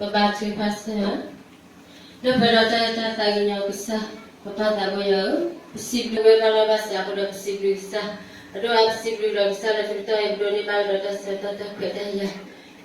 Baca pasal, dah berada tadi yang kisah, kota tak boleh, sibuk kalau bahasa aku dah sibuk kisah, ada sibuk dah kisah dah cerita yang dua ni malu dah cerita tak kedaya,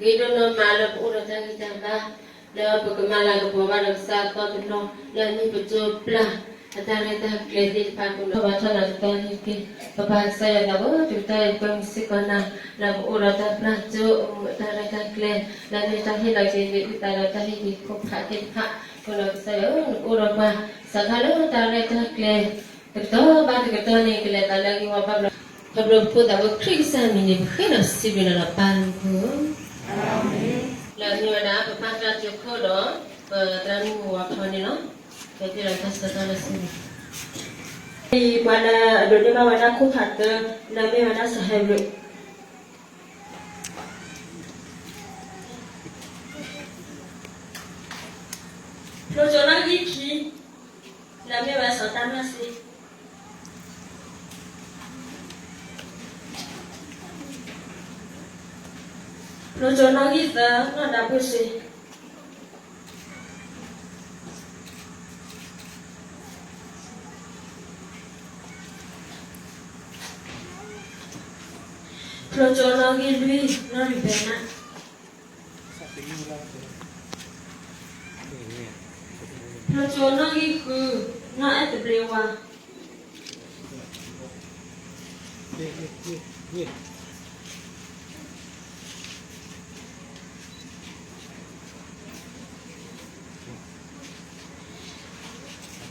gitu no malu urut lagi tambah, dah berkemalan kebawa dah kisah tu no, dah ni berjumlah, ada dah kredit pakai baca dah cerita ni, bahasa yang dah cerita yang kongsi kena, dah urut dah belajar, dah kredit, dah ni dah hilang jadi dah tadi kau pakai pak. Kalau saya urut mah sekarang tarik kle, betul baca betul ni kle lagi wabah belum pun tahu krisan ini bukan sibuk dalam pangku. Lalu ada apa pasal joko lo, terang waktu ni lo, jadi lepas setelah sini. Di mana dunia mana aku kata, nabi mana sahabat. Lojona giki, nabi bahasa tanah sih. Lojona kita, nada bersih. Lojona gili, nari benar. Lojona giku, na et blewa.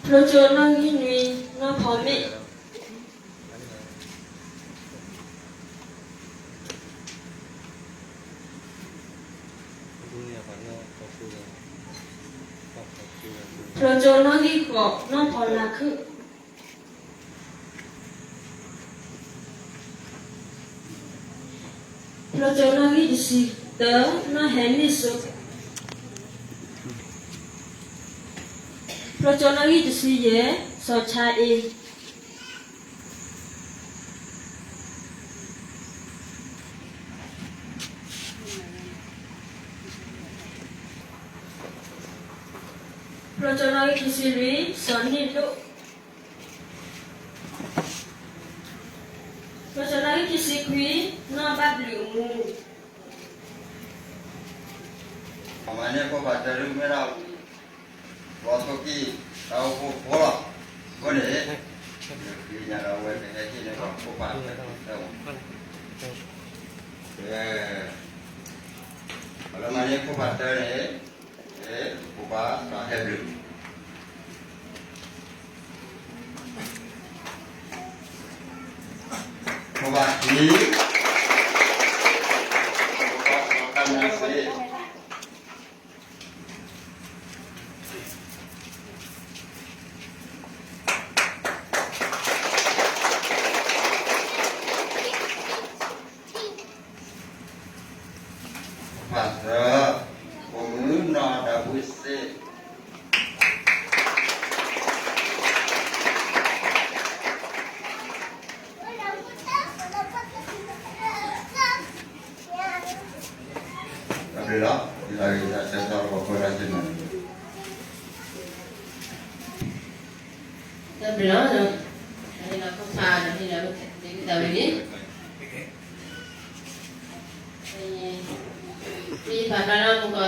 Lojona gini, na pome. Lojona giku, na polaku. Lojona gisi, na henisu. Lojona gisi ye, so chai. Lojona gisi lui, so nilu. Lojona gisi kui, na bablu mu. Amanya kau baca dulu merah. Waktu ki tahu kau pola, boleh? Di nyara awal dengan ni kau kau faham? Lamanya ko batal buka hebrew. Mubaki makan nasi. Masa pengguna dah busik. Alhamdulillah, kita cakap apa rasa mana? Kita bilang, hari nak pasal, hari nak kita beli. Di pasaran bukan.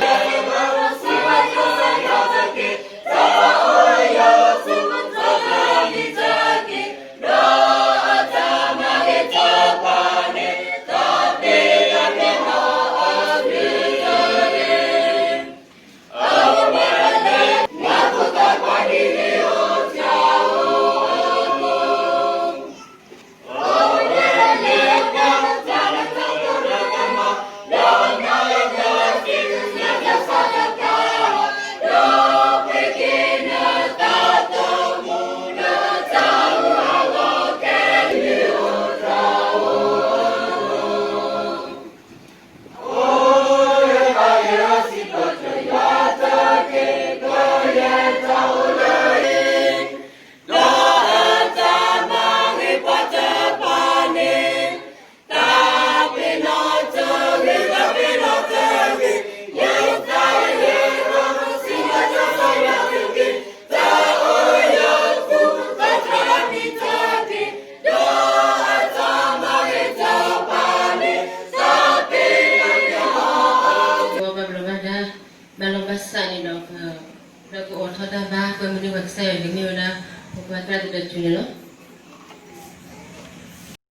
Dalam bahasa ni dok, dok orang dah bah, kemudian bahasa yang ni orang bukan terlalu dah curi loh.